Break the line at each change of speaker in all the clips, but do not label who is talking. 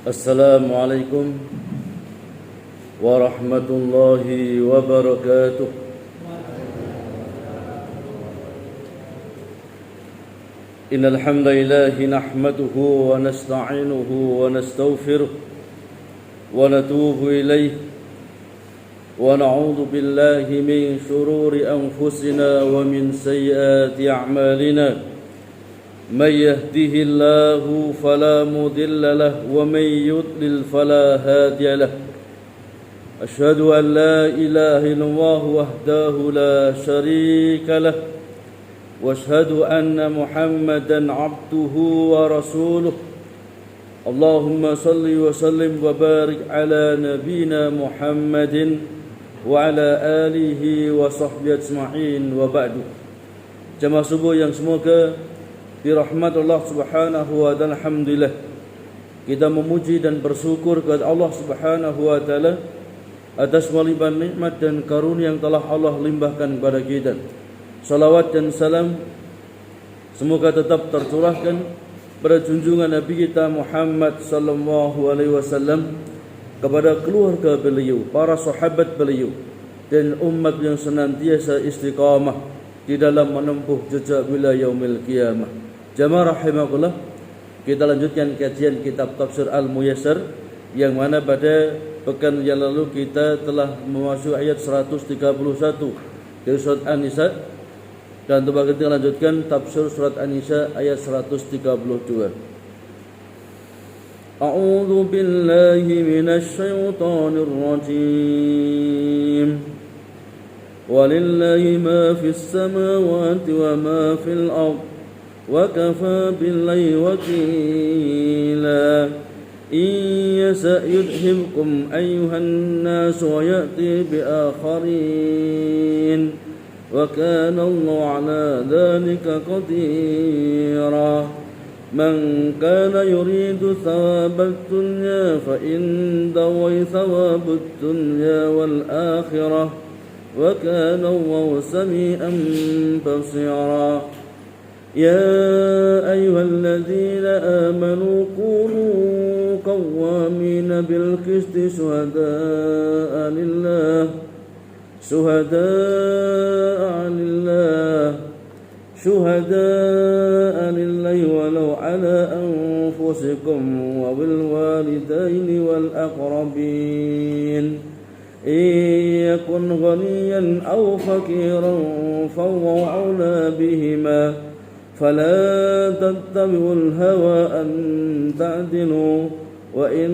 Assalamualaikum warahmatullahi wabarakatuh. Innal hamdalillah nahmaduhu wa nasta'inuhu wa nastaghfiruh wa natubu ilayh wa na'udzu billahi min shururi anfusina wa min sayyiati a'malina. من يهده الله فلا مضل له ومن يضلل فلا هادي له أشهد أن لا إله إلا الله وحده لا شريك له وأشهد أن محمدا عبده ورسوله اللهم صل وسلم وبارك على نبينا محمد وعلى آله وصحبه أجمعين وبعد. Jamaah subuh yang semoga dirahmat Allah subhanahu wa ta'ala, alhamdulillah kita memuji dan bersyukur kepada Allah subhanahu wa ta'ala atas melimpah nikmat dan karunia yang telah Allah limpahkan kepada kita. Salawat dan salam semoga tetap tercurahkan pada junjungan Nabi kita Muhammad sallallahu alaihi wasallam, kepada keluarga beliau, para sahabat beliau, dan umat yang senantiasa istiqamah di dalam menempuh jejak beliau yaumil qiyamah. Jamaah rahimakumullah, kita lanjutkan kajian kitab Tafsir Al-Muyassar, yang mana pada pekan yang lalu kita telah memasuki ayat 131 dari surat An-Nisa, dan kita lanjutkan tafsir surat An-Nisa ayat 132. A'udzu billahi minasy syaithanir rajim. Walillahi ma fis samawati wa ma fil ardh وَكَفَى بِاللَّهِ وَكِيلًا إِنْ يَشَأْ يُذْهِبْكُمْ أَيُّهَا النَّاسُ وَيَأْتِ بِآخَرِينَ وَكَانَ اللَّهُ عَلَى ذَلِكَ قَدِيرًا مَنْ كَانَ يُرِيدُ ثَوَابَ الدُّنْيَا فَإِنَّ اللَّهَ ثَوَابُ الدُّنْيا وَالْآخِرَةِ وَكَانَ اللَّهُ سَمِيعًا بَصِيرًا. يا أيها الذين آمنوا كونوا قوامين بالقسط شهداء لله ولو على أنفسكم وبالوالدين والأقربين إن يكن غنيا أو فقيرا فالله أولى بهما فلا تتبعوا الهوى أن تعدلوا وإن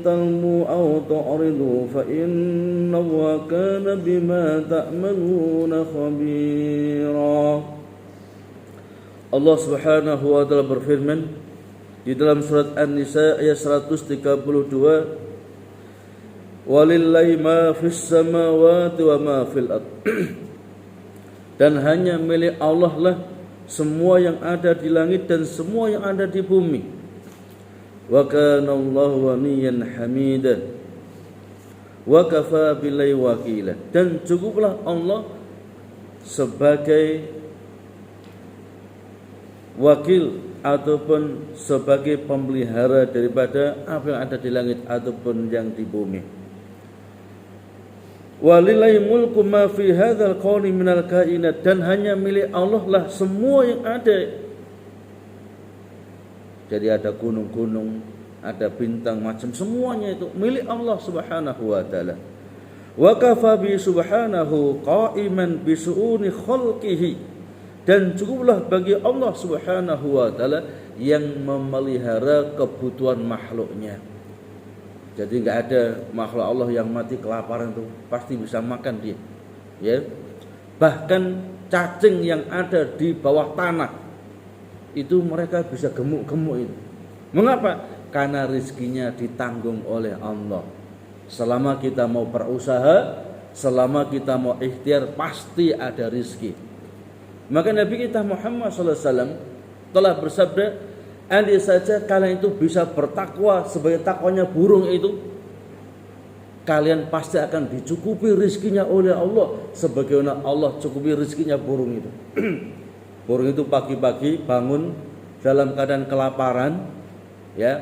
تلموا أو تعرضوا فإن الله كان بما تعملون خبيرا. Allah subhanahu wa ta'ala berfirman di dalam surat An-Nisa ayat 132, Walillahi ma fis samawati wa ma fil ardh. Dan hanya milik Allah lah semua yang ada di langit dan semua yang ada di bumi. Wa kana Allahu ghaniyan hamidan wa kafa billahi wakila. Dan cukuplah Allah sebagai wakil ataupun sebagai pemelihara daripada apa yang ada di langit ataupun yang di bumi. Walillahi mulku ma fi hadzal qawli minal kainat. Dan hanya milik Allah lah semua yang ada. Jadi ada gunung-gunung, ada bintang, macam semuanya itu milik Allah subhanahu wa ta'ala. Wa kafa bi subhanahu qa'iman bi su'uni khalqihi. Dan cukuplah bagi Allah subhanahu wa ta'ala yang memelihara kebutuhan makhluknya. Jadi enggak ada makhluk Allah yang mati kelaparan tuh, pasti bisa makan dia. Ya. Bahkan cacing yang ada di bawah tanah itu mereka bisa gemuk-gemuk itu. Mengapa? Karena rizkinya ditanggung oleh Allah. Selama kita mau berusaha, selama kita mau ikhtiar, pasti ada rizki. Maka Nabi kita Muhammad SAW telah bersabda, andai saja kalian itu bisa bertakwa sebagai takwanya burung itu, kalian pasti akan dicukupi rizkinya oleh Allah sebagaimana Allah cukupi rizkinya burung itu. Burung itu pagi-pagi bangun dalam keadaan kelaparan, ya,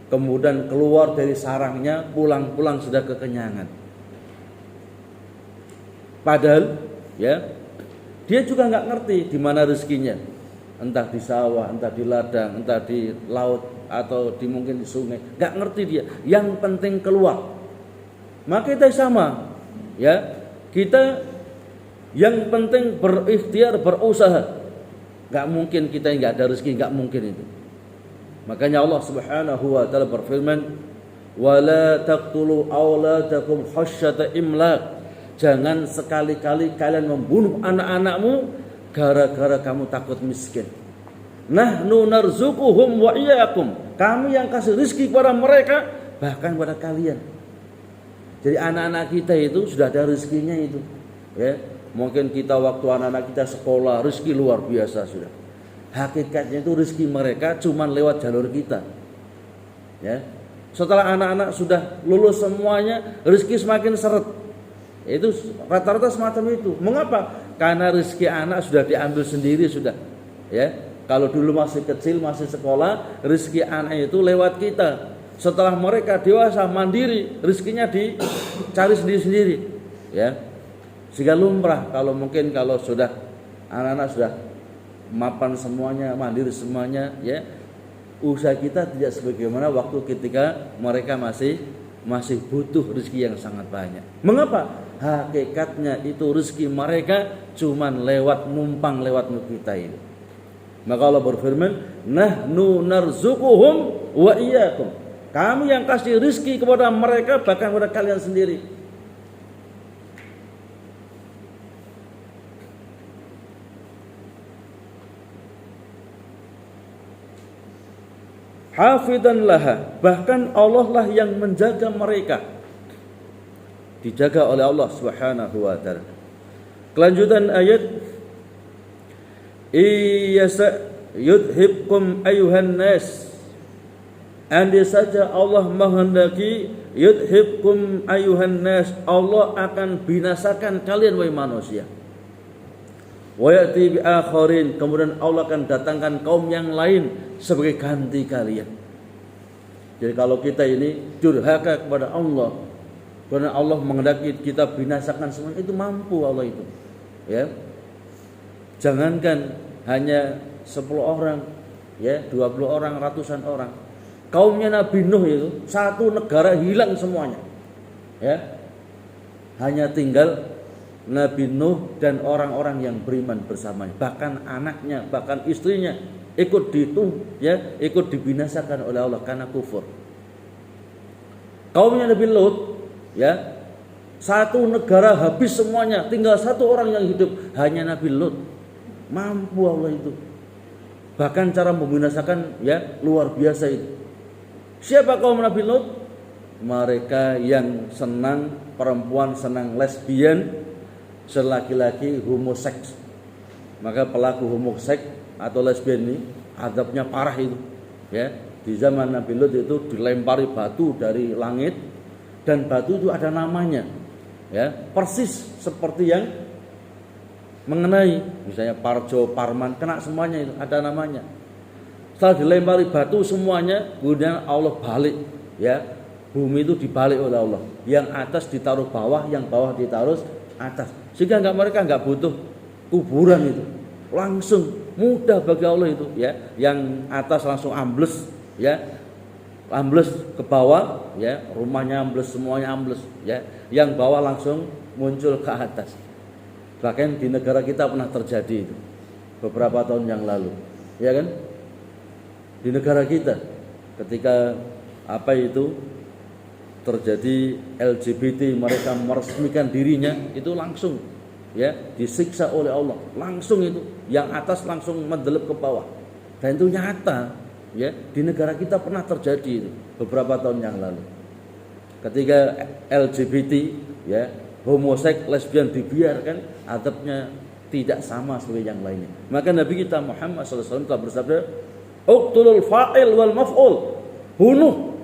kemudian keluar dari sarangnya, pulang-pulang sudah kekenyangan. Padahal ya dia juga nggak ngerti di mana rezekinya, entah di sawah, entah di ladang, entah di laut atau mungkin di sungai, nggak ngerti dia. Yang penting keluar. Maka kita sama, ya kita yang penting berikhtiar, berusaha. Nggak mungkin kita nggak ada rezeki, nggak mungkin itu. Makanya Allah Subhanahu wa taala berfirman, "Wala taqtulu auladakum khasyata imlaq." Jangan sekali-kali kalian membunuh anak-anakmu gara-gara kamu takut miskin. Nahnu narzuquhum wa iyyakum. Kami yang kasih rezeki kepada mereka, bahkan kepada kalian. Jadi anak-anak kita itu sudah ada rezekinya itu. Ya, mungkin kita waktu anak-anak kita sekolah rezeki luar biasa sudah. Hakikatnya itu rezeki mereka cuma lewat jalur kita. Ya. Setelah anak-anak sudah lulus semuanya, rezeki semakin seret. Itu rata-rata semacam itu. Mengapa? Karena rezeki anak sudah diambil sendiri sudah. Ya, kalau dulu masih kecil, masih sekolah, rezeki anak itu lewat kita. Setelah mereka dewasa mandiri, rezekinya dicari sendiri-sendiri. Ya, sehingga lumrah kalau mungkin kalau sudah anak-anak sudah mapan semuanya, mandiri semuanya, ya usaha kita tidak sebagaimana waktu ketika mereka masih butuh rezeki yang sangat banyak. Mengapa? Hakikatnya itu rezeki mereka cuman lewat numpang lewat kita ini. Maka Allah berfirman, "Nahnu narzuquhum wa iyyakum." Kami yang kasih rezeki kepada mereka bahkan kepada kalian sendiri. Hafidan laha, bahkan Allah lah yang menjaga mereka. Dijaga oleh Allah Subhanahu wa taala. Kelanjutan ayat, "Iyasa yudhibkum ayuhan nas." Andai saja Allah menghendaki, yudhibkum ayuhan nas, Allah akan binasakan kalian wahai manusia. Wa ya'ti bi akharin, kemudian Allah akan datangkan kaum yang lain sebagai ganti kalian. Jadi kalau kita ini durhaka kepada Allah, karena Allah menghendaki kita binasakan semua, itu mampu Allah itu. Ya. Jangankan hanya 10 orang, ya, 20 orang, ratusan orang. Kaumnya Nabi Nuh itu satu negara hilang semuanya. Ya. Hanya tinggal Nabi Nuh dan orang-orang yang beriman bersamanya, bahkan anaknya, bahkan istrinya ikut ikut dibinasakan oleh Allah karena kufur. Kaumnya Nabi Lut, ya, satu negara habis semuanya, tinggal satu orang yang hidup, hanya Nabi Lut. Mampu Allah itu. Bahkan cara membinasakan ya luar biasa itu. Siapa kaum Nabi Lut? Mereka yang senang perempuan, senang lesbian, selaki-laki homoseks. Maka pelaku homoseks atau lesbian ini azabnya parah itu. Ya, di zaman Nabi Lut itu dilempari batu dari langit dan batu itu ada namanya. Ya, persis seperti yang mengenai misalnya Parjo, Parman, kena semuanya itu ada namanya. Setelah dilempari batu semuanya, kemudian Allah balik, ya, bumi itu dibalik oleh Allah. Yang atas ditaruh bawah, yang bawah ditaruh atas. Sehingga mereka nggak butuh kuburan itu, langsung mudah bagi Allah itu, ya. Yang atas langsung ambles, ya, ambles ke bawah, ya, rumahnya ambles, semuanya ambles, ya. Yang bawah langsung muncul ke atas. Bahkan di negara kita pernah terjadi itu beberapa tahun yang lalu, ya kan? Di negara kita ketika terjadi LGBT, mereka meresmikan dirinya, itu langsung ya disiksa oleh Allah, langsung itu yang atas langsung mendelep ke bawah. Dan itu nyata, ya, di negara kita pernah terjadi itu beberapa tahun yang lalu. Ketika LGBT, ya, homoseks, lesbian dibiarkan, adabnya tidak sama seperti yang lainnya. Maka Nabi kita Muhammad SAW telah bersabda, "Uqtulul fa'il wal maf'ul." Bunuh,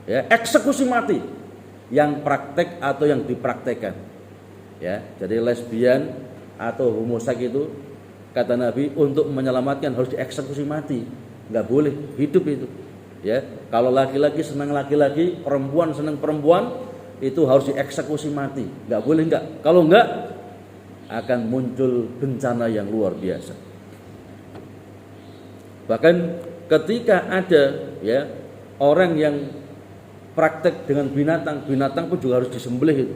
ya, eksekusi mati yang praktek atau yang dipraktekkan. Ya, jadi lesbian atau homoseks itu kata Nabi untuk menyelamatkan harus dieksekusi mati, nggak boleh hidup itu. Ya, kalau laki-laki senang laki-laki, perempuan senang perempuan, itu harus dieksekusi mati. Enggak boleh enggak. Kalau enggak akan muncul bencana yang luar biasa. Bahkan ketika ada ya orang yang praktek dengan binatang, binatang pun juga harus disembelih itu.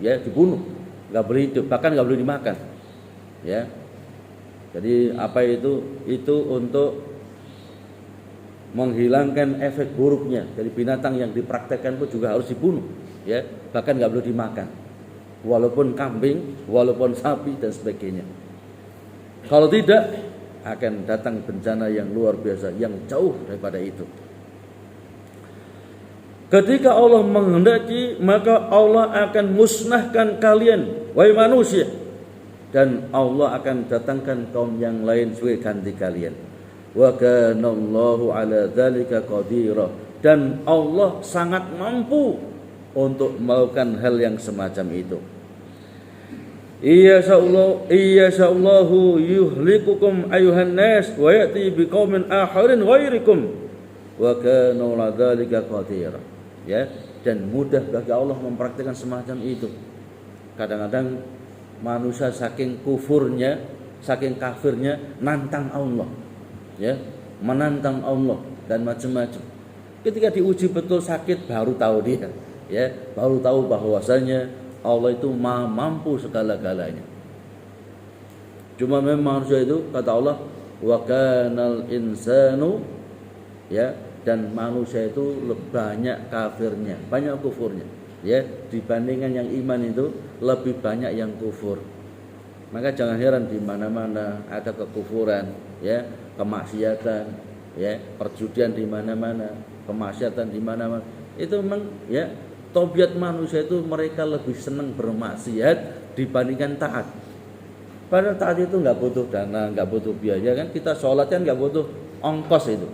Ya, dibunuh. Enggak boleh hidup, bahkan enggak boleh dimakan. Ya. Jadi apa itu? Itu untuk menghilangkan efek buruknya dari binatang yang dipraktekkan pun juga harus dibunuh, ya, bahkan nggak boleh dimakan, walaupun kambing, walaupun sapi dan sebagainya. Kalau tidak akan datang bencana yang luar biasa, yang jauh daripada itu. Ketika Allah menghendaki, maka Allah akan musnahkan kalian, wahai manusia, dan Allah akan datangkan kaum yang lain sebagai ganti kalian. Wa kana Allahu ala dzalika qadira, dan Allah sangat mampu untuk melakukan hal yang semacam itu. Iya sa'allahu yuhlikukum ayuhan nas wa ya'ti biqaumin akharin ghairikum wa kana ala dzalika qadira. Ya, dan mudah bagi Allah mempraktikkan semacam itu. Kadang-kadang manusia saking kufurnya, saking kafirnya nantang Allah. Ya, menantang Allah dan macam-macam. Ketika diuji betul sakit baru tahu dia, ya, baru tahu bahwasanya Allah itu Maha mampu segala-galanya. Cuma memang manusia itu, kata Allah, wa kanal insanu, ya, dan manusia itu banyak kafirnya, banyak kufurnya, ya, dibandingkan yang iman itu lebih banyak yang kufur. Maka jangan heran di mana-mana ada kekufuran, ya, kemaksiatan, ya, perjudian di mana-mana, kemaksiatan di mana-mana. Itu memang ya tabiat manusia itu, mereka lebih senang bermaksiat dibandingkan taat. Padahal taat itu nggak butuh dana, nggak butuh biaya kan. Kita sholat kan nggak butuh ongkos itu,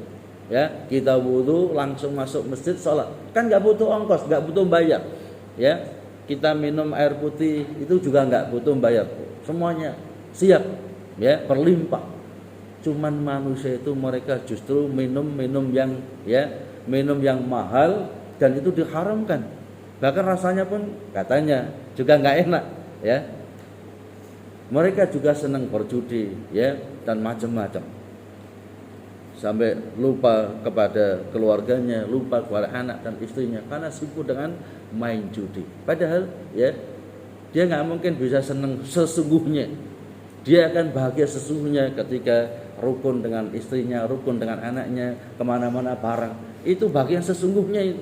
ya. Kita butuh langsung masuk masjid sholat, kan nggak butuh ongkos, nggak butuh bayar, ya. Kita minum air putih itu juga nggak butuh bayar, semuanya siap, ya, berlimpah. Cuman manusia itu mereka justru minum yang ya, minum yang mahal, dan itu diharamkan. Bahkan rasanya pun katanya juga nggak enak, ya. Mereka juga senang berjudi, ya, dan macam-macam. Sampai lupa kepada keluarganya, lupa kepada anak dan istrinya karena sibuk dengan main judi. Padahal ya dia nggak mungkin bisa senang sesungguhnya. Dia akan bahagia sesungguhnya ketika rukun dengan istrinya, rukun dengan anaknya, kemana-mana bareng. Itu bahagia sesungguhnya itu.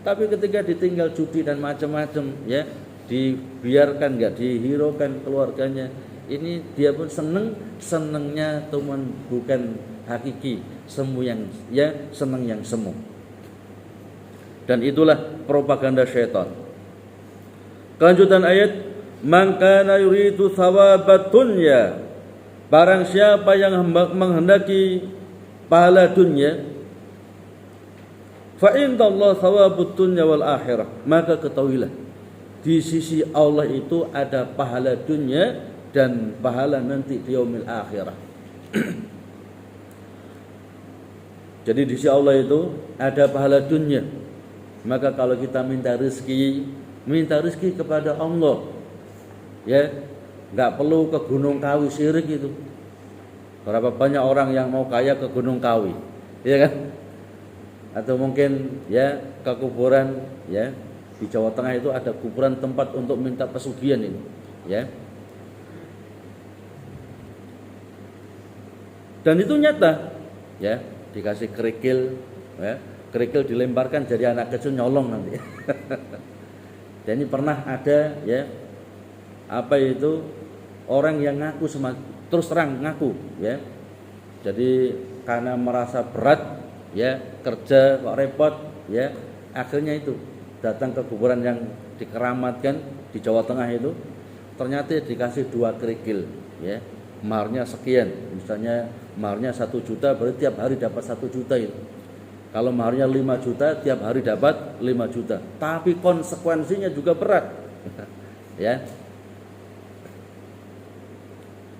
Tapi ketika ditinggal judi dan macam-macam, ya, dibiarkan, nggak dihiraukan keluarganya, ini dia pun senengnya teman bukan hakiki, semu yang ya, seneng yang semu. Dan itulah propaganda syaitan. Kelanjutan ayat, man kana yuridu thawabat dunya, barang siapa yang menghendaki pahala dunia, fa indallah thawabud dunya wal akhirah, maka ketahuilah di sisi Allah itu ada pahala dunia dan pahala nanti di yaumil akhirah. Jadi di sisi Allah itu ada pahala dunia. Maka kalau kita minta rezeki kepada Allah, ya, nggak perlu ke Gunung Kawi syirik itu. Berapa banyak orang yang mau kaya ke Gunung Kawi, ya kan? Atau mungkin ya ke kuburan, ya, di Jawa Tengah itu ada kuburan tempat untuk minta pesugihan ini, ya. Dan itu nyata, ya, dikasih kerikil, ya, kerikil dilemparkan jadi anak kecil nyolong nanti. Dan ini pernah ada, ya, apa itu, orang yang ngaku terus terang ngaku, ya. Jadi karena merasa berat, ya, kerja kok repot, ya, akhirnya itu datang ke kuburan yang dikeramatkan di Jawa Tengah itu, ternyata dikasih 2 kerikil, ya, maharnya sekian, misalnya maharnya 1 juta, berarti tiap hari dapat 1 juta itu. Kalau maharnya 5 juta, tiap hari dapat 5 juta. Tapi konsekuensinya juga berat. Ya.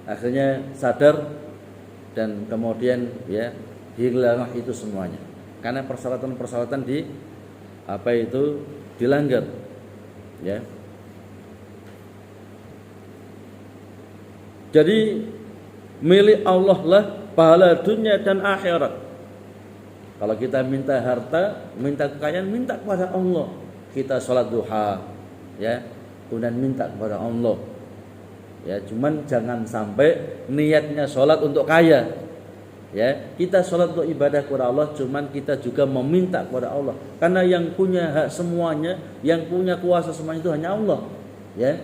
Akhirnya sadar dan kemudian ya hilanglah itu semuanya. karena persyaratan-persyaratan dilanggar, ya. Jadi milik Allah lah pahala dunia dan akhirat. Kalau kita minta harta, minta kekayaan, minta kepada Allah. Kita sholat duha, ya, kemudian minta kepada Allah. Ya, cuman jangan sampai niatnya sholat untuk kaya. Ya, kita sholat untuk ibadah kepada Allah, cuman kita juga meminta kepada Allah. Karena yang punya hak semuanya, yang punya kuasa semuanya itu hanya Allah. Ya,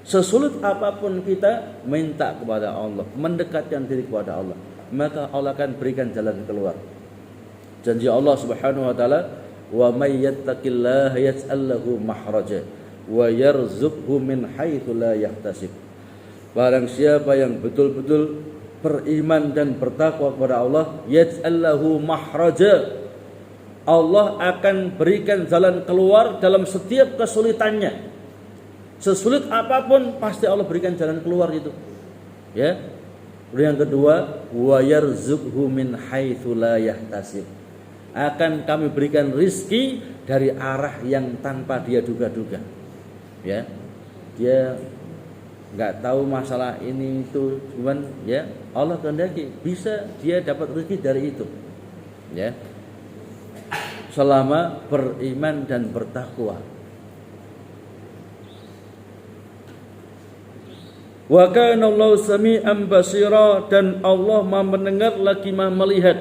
sesulit apapun kita minta kepada Allah, mendekatkan diri kepada Allah, maka Allah akan berikan jalan keluar. Janji Allah Subhanahu wa taala, "Wa may yattaqillaha yaj'al lahu makhraja wa yarzuqhu min haitsu la yahtasib." Barang siapa yang betul-betul beriman dan bertakwa kepada Allah, yaj'al lahu makhraja, Allah akan berikan jalan keluar dalam setiap kesulitannya. Sesulit apapun pasti Allah berikan jalan keluar itu. Ya. Yang kedua, wa yarzuqhu min haitsu la yahtasib. Akan kami berikan rizki dari arah yang tanpa dia duga-duga. Ya. Dia enggak tahu masalah ini itu, cuman ya Allah kehendaki bisa dia dapat rezeki dari itu. Ya. Selama beriman dan bertakwa. Wa kana Allahu sami'an basira, dan Allah Maha mendengar lagi Maha melihat.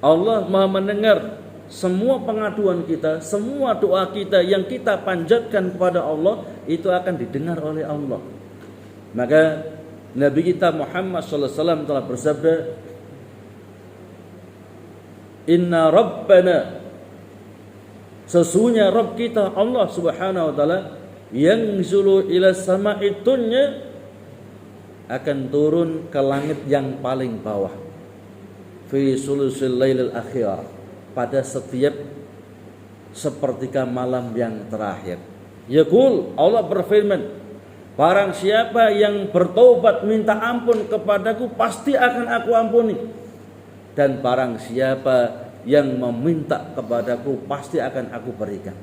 Allah Maha mendengar semua pengaduan kita, semua doa kita yang kita panjatkan kepada Allah itu akan didengar oleh Allah. Maka Nabi kita Muhammad sallallahu alaihi wasallam telah bersabda, "Inna Rabbana", sesungguhnya Rabb kita Allah Subhanahu wa taala, yang zulu ila sama'i dunya, akan turun ke langit yang paling bawah, fi sulusil lailil akhir, pada setiap sepertiga malam yang terakhir. Yaqul, Allah berfirman, barang siapa yang bertobat minta ampun kepadaku, pasti akan aku ampuni, dan barang siapa yang meminta kepadaku, pasti akan aku berikan.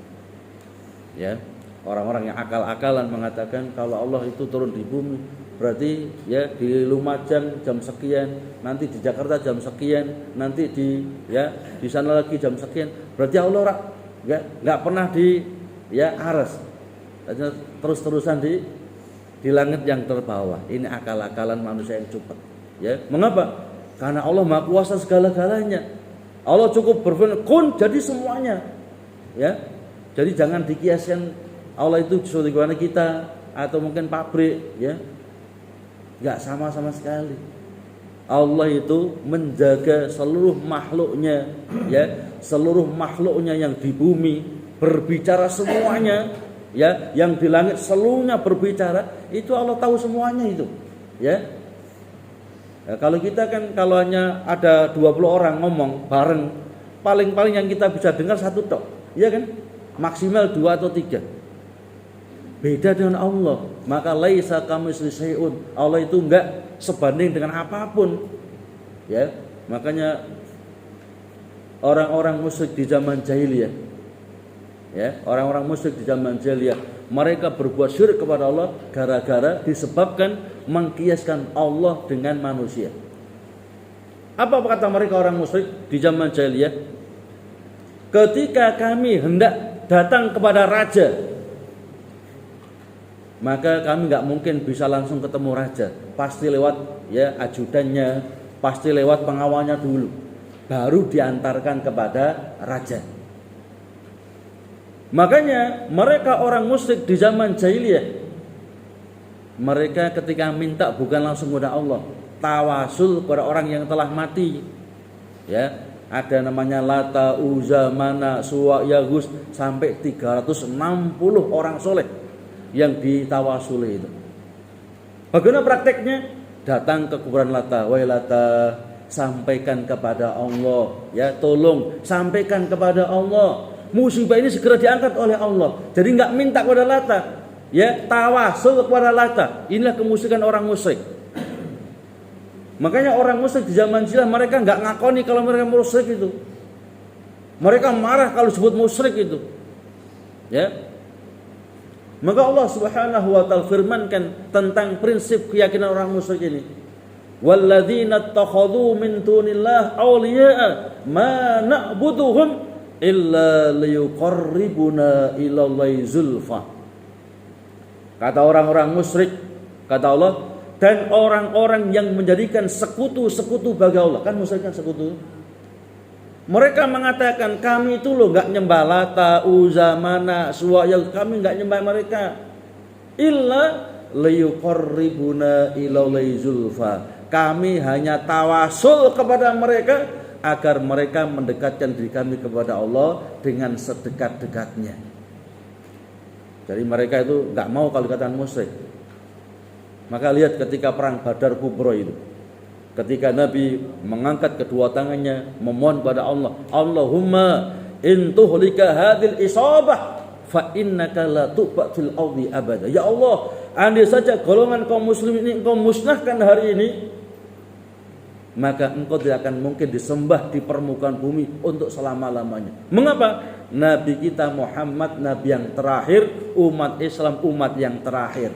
Ya. Orang-orang yang akal-akalan mengatakan kalau Allah itu turun di bumi, berarti ya di Lumajang jam sekian, nanti di Jakarta jam sekian, nanti di sana lagi jam sekian. Berarti Allah enggak pernah di aras. Terus-terusan di langit yang terbawah. Ini akal-akalan manusia yang cepat. Ya, mengapa? Karena Allah Maha Kuasa segala-galanya. Allah cukup berfirman, kun, jadi semuanya. Ya. Jadi jangan dikiaskan Allah itu seperti mana kita atau mungkin pabrik, ya. Enggak sama sekali. Allah itu menjaga seluruh makhluknya, ya, seluruh makhluknya yang di bumi, berbicara semuanya, ya, yang di langit seluruhnya berbicara, itu Allah tahu semuanya itu, ya. Ya, kalau kita kan kalau hanya ada 20 orang ngomong bareng, paling-paling yang kita bisa dengar satu tok, ya kan? Maksimal 2 atau 3. Beda dengan Allah, maka laisa kamitslihi syai'un. Allah itu enggak sebanding dengan apapun. Ya, makanya orang-orang musyrik di zaman jahiliyah, ya, orang-orang musyrik di zaman jahiliyah, mereka berbuat syirik kepada Allah gara-gara disebabkan mengkiaskan Allah dengan manusia. Apa kata mereka orang musyrik di zaman jahiliyah? Ketika kami hendak datang kepada raja, maka kami nggak mungkin bisa langsung ketemu raja, pasti lewat ya ajudannya, pasti lewat pengawalnya dulu, baru diantarkan kepada raja. Makanya mereka orang musyrik di zaman jahiliyah, mereka ketika minta bukan langsung kepada Allah, tawasul kepada orang yang telah mati. Ya, ada namanya Lata, Uzza, Mana, Suwa, Yaghus, sampai 360 orang soleh yang ditawasuli itu. Bagaimana prakteknya? Datang ke kuburan Lata, wahai Lata, sampaikan kepada Allah, ya, tolong sampaikan kepada Allah, musibah ini segera diangkat oleh Allah. Jadi enggak minta kepada Lata, ya, tawasul kepada Lata. Inilah kemusyrikan orang musyrik. Makanya orang musyrik di zaman jahiliyah mereka nggak ngakoni kalau mereka musyrik itu. Mereka marah kalau disebut musyrik itu. Ya. Maka Allah Subhanahu wa taala firmankan tentang prinsip keyakinan orang musyrik ini. Walladzina ittakhadhu min dunillahi awliya'a ma na'buduhum illa liyuqarribuna ilallahi zulfa. Kata orang-orang musyrik, kata Allah, dan orang-orang yang menjadikan sekutu-sekutu bagi Allah, kan musyrik kan sekutu. Mereka mengatakan kami itu loh enggak nyembah Lata, Uzza, Mana, Suwaya, kami enggak nyembah mereka. Illa liyuqarribuna ilallahi zulfa. Kami hanya tawasul kepada mereka agar mereka mendekatkan diri kami kepada Allah dengan sedekat-dekatnya. Jadi mereka itu enggak mau kalau dikatakan musyrik. Maka lihat ketika perang Badar Kubra itu, ketika Nabi mengangkat kedua tangannya memohon pada Allah, Allahumma in tuhlika hadhil isabah fa innaka la tu'ba fil ardi abada. Ya Allah, andai saja golongan kaum muslimin ini engkau musnahkan hari ini, maka engkau tidak akan mungkin disembah di permukaan bumi untuk selama-lamanya. Mengapa? Nabi kita Muhammad nabi yang terakhir, umat Islam umat yang terakhir.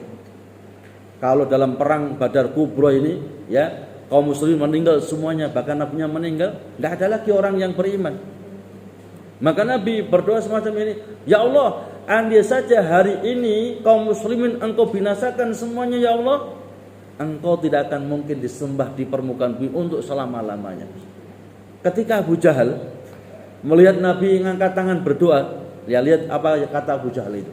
Kalau dalam perang Badar Kubra ini, ya, kaum muslimin meninggal semuanya, bahkan nabinya meninggal, enggak ada lagi orang yang beriman. Maka Nabi berdoa semacam ini, ya Allah, andai saja hari ini kaum muslimin engkau binasakan semuanya, ya Allah, engkau tidak akan mungkin disembah di permukaan bumi untuk selama-lamanya. Ketika Abu Jahal melihat Nabi mengangkat tangan berdoa, ya lihat apa kata Abu Jahal itu.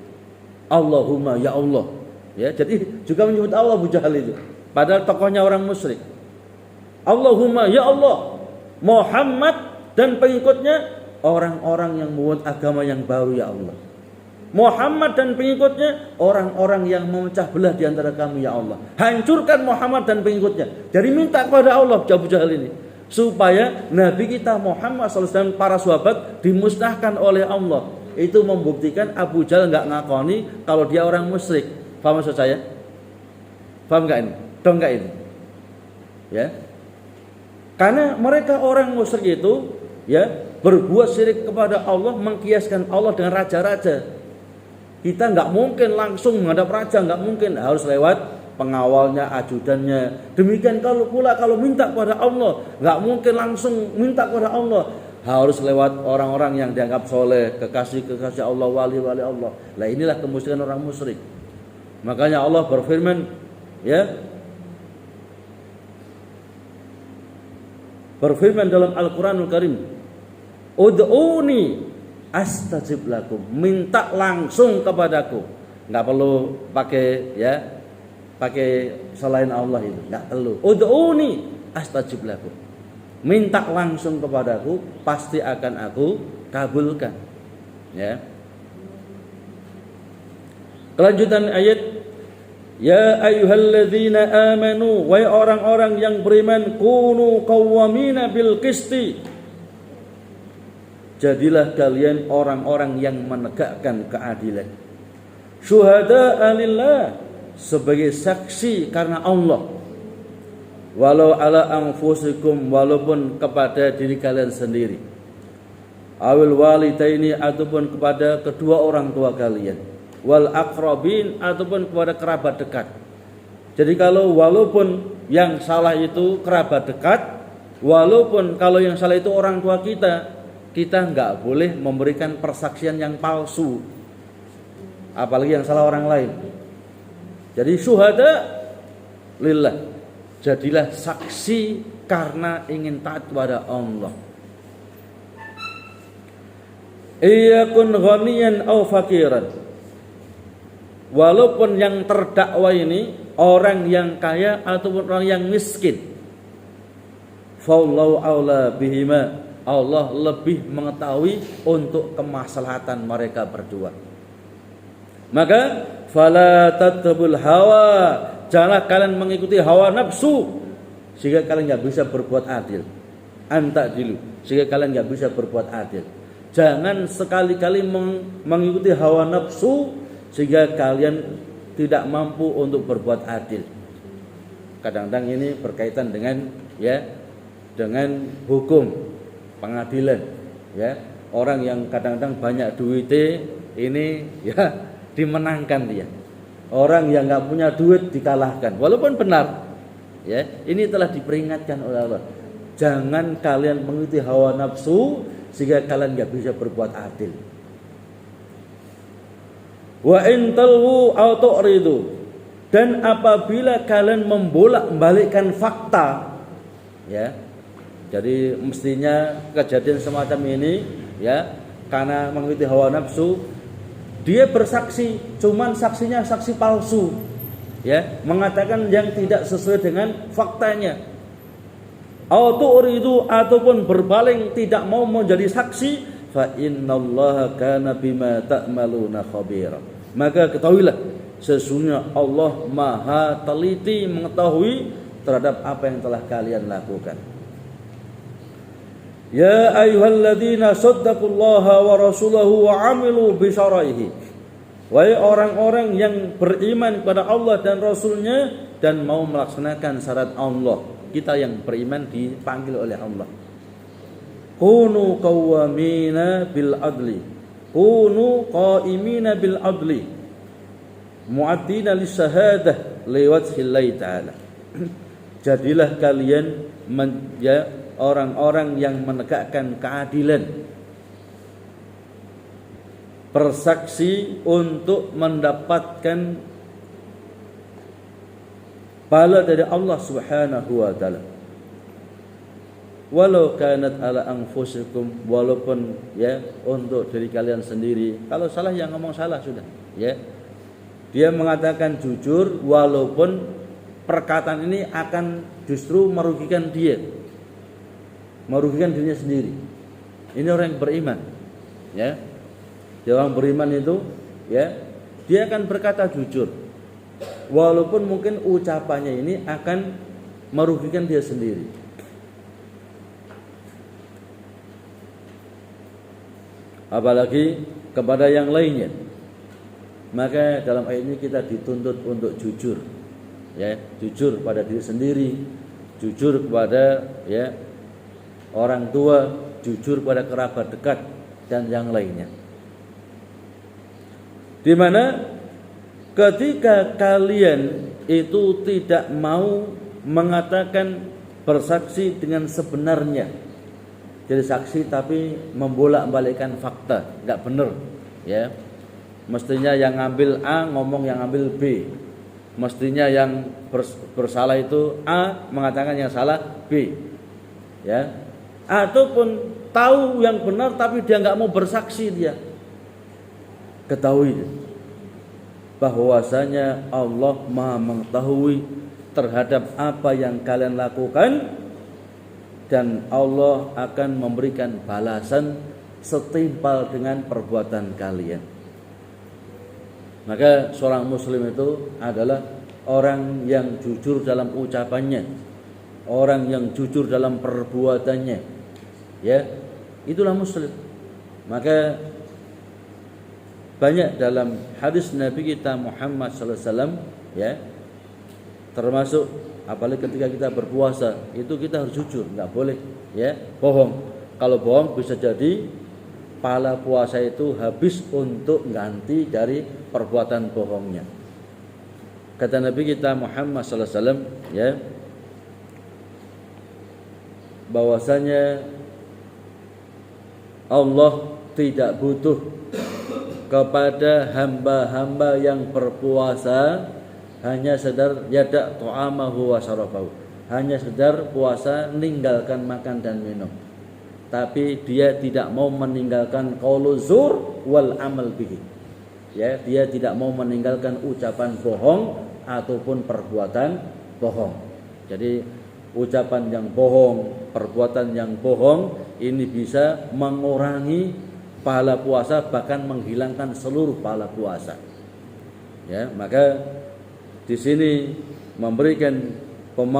Allahumma ya Allah. Ya, jadi juga menyebut Allah Abu Jahal itu. Padahal tokohnya orang musyrik. Allahumma ya Allah, Muhammad dan pengikutnya orang-orang yang membuat agama yang baru, ya Allah. Muhammad dan pengikutnya orang-orang yang memecah belah di antara kami, ya Allah. Hancurkan Muhammad dan pengikutnya. Jadi minta kepada Allah Abu Jahal ini supaya Nabi kita Muhammad SAW para sahabat dimusnahkan oleh Allah. Itu membuktikan Abu Jahal enggak ngakoni kalau dia orang musyrik. Paham maksud saya? Paham enggak ini? Dong enggak ini? Ya. Karena mereka orang musyrik itu, ya, berbuat syirik kepada Allah, mengkiaskan Allah dengan raja-raja. Kita enggak mungkin langsung menghadap raja, enggak mungkin, harus lewat pengawalnya, ajudannya. Demikian kalau pula kalau minta kepada Allah, enggak mungkin langsung minta kepada Allah, harus lewat orang-orang yang dianggap soleh, kekasih-kekasih Allah, wali-wali Allah. Lah inilah kemusyrikan orang musyrik. Makanya Allah berfirman, ya, berfirman dalam Al-Quranul Karim, Ud'uni astajib lakum, minta langsung kepadaku. Enggak perlu pakai, ya, pakai selain Allah itu, enggak perlu. Ud'uni astajib lakum, minta langsung kepadaku, pasti akan aku kabulkan. Ya. Kelanjutan ayat, ya ayyuhalladzina amanu, wahai orang-orang yang beriman, kunu qawwamina bil qisti, jadilah kalian orang-orang yang menegakkan keadilan. Syuhada'a lillah, sebagai saksi karena Allah. Walau ala anfusikum, walaupun kepada diri kalian sendiri. Awil walidaini, ataupun kepada kedua orang tua kalian. Wal aqrabin, ataupun kepada kerabat dekat. Jadi kalau walaupun yang salah itu kerabat dekat, walaupun kalau yang salah itu orang tua kita, kita enggak boleh memberikan persaksian yang palsu, apalagi yang salah orang lain. Jadi syuhada lillah, jadilah saksi karena ingin taat kepada Allah. Iyakun ghaniyan aw faqiran, walaupun yang terdakwa ini orang yang kaya ataupun orang yang miskin. Fallahu aula bihima, Allah lebih mengetahui untuk kemaslahatan mereka berdua. Maka fala tatabul hawa, janganlah kalian mengikuti hawa nafsu sehingga kalian enggak bisa berbuat adil. Anta dilu, sehingga kalian enggak bisa berbuat adil. Jangan sekali-kali mengikuti hawa nafsu sehingga kalian tidak mampu untuk berbuat adil. Kadang-kadang ini berkaitan dengan dengan hukum pengadilan, ya. Orang yang kadang-kadang banyak duitnya ini dimenangkan dia. Orang yang nggak punya duit dikalahkan, walaupun benar. Ya, ini telah diperingatkan oleh Allah. Jangan kalian mengikuti hawa nafsu sehingga kalian nggak bisa berbuat adil. Wa in talwu aw tu'ridu, dan apabila kalian membolak-balikkan fakta, ya. Jadi mestinya kejadian semacam ini, ya, karena mengikuti hawa nafsu, dia bersaksi, cuman saksinya saksi palsu, ya, mengatakan yang tidak sesuai dengan faktanya. Aw tu'ridu, ataupun berpaling tidak mau menjadi saksi, fa innallaha kana bima ta'maluna khabira. Maka ketahuilah sesungguhnya Allah Maha teliti mengetahui terhadap apa yang telah kalian lakukan. Ya ayyuhalladzina saddaqullaha wa rasulahu wa amilu bi syara'ihi. Wahai orang-orang yang beriman kepada Allah dan Rasulnya dan mau melaksanakan syarat Allah. Kita yang beriman dipanggil oleh Allah. Kunu qawwamina bil adli. Kunu qaimina bil adli. Mu'addina lisyahadah liwajhillahi ta'ala. Jadilah kalian orang-orang yang menegakkan keadilan, bersaksi untuk mendapatkan pahala dari Allah Subhanahu wa taala. Walau kanat ala anfusikum, walaupun untuk diri kalian sendiri. Kalau salah yang ngomong salah sudah, ya. Dia mengatakan jujur walaupun perkataan ini akan justru merugikan dia, merugikan dirinya sendiri. Ini orang yang beriman, ya. Dia orang beriman itu, ya, dia akan berkata jujur, walaupun mungkin ucapannya ini akan merugikan dia sendiri. Apalagi kepada yang lainnya. Maka dalam ayat ini kita dituntut untuk jujur, ya, jujur pada diri sendiri, jujur kepada orang tua, jujur pada kerabat dekat dan yang lainnya. Di mana ketika kalian itu tidak mau mengatakan bersaksi dengan sebenarnya, jadi saksi tapi membolak-balikkan fakta, nggak benar, ya. Mestinya yang ngambil A ngomong yang ngambil B. Mestinya yang bersalah itu A mengatakan yang salah B, ya. Ataupun tahu yang benar tapi dia nggak mau bersaksi dia. Ketahui bahwasanya Allah Maha mengetahui terhadap apa yang kalian lakukan dan Allah akan memberikan balasan setimpal dengan perbuatan kalian. Maka seorang muslim itu adalah orang yang jujur dalam ucapannya, orang yang jujur dalam perbuatannya, ya, itulah muslim. Maka banyak dalam hadis Nabi kita Muhammad sallallahu alaihi wasallam, ya, termasuk apalagi ketika kita berpuasa itu kita harus jujur, nggak boleh bohong. Kalau bohong bisa jadi pahala puasa itu habis untuk ganti dari perbuatan bohongnya. Kata Nabi kita Muhammad sallallahu alaihi wasallam, bahwasanya Allah tidak butuh kepada hamba-hamba yang berpuasa hanya sekedar yada' ta'amahu wa syarabahu, hanya sekedar puasa meninggalkan makan dan minum, tapi dia tidak mau meninggalkan qaulu zur wal amal bihi, ya, dia tidak mau meninggalkan ucapan bohong ataupun perbuatan bohong. Jadi ucapan yang bohong, perbuatan yang bohong ini bisa mengurangi pahala puasa, bahkan menghilangkan seluruh pahala puasa. Ya, maka di sini memberikan pemahaman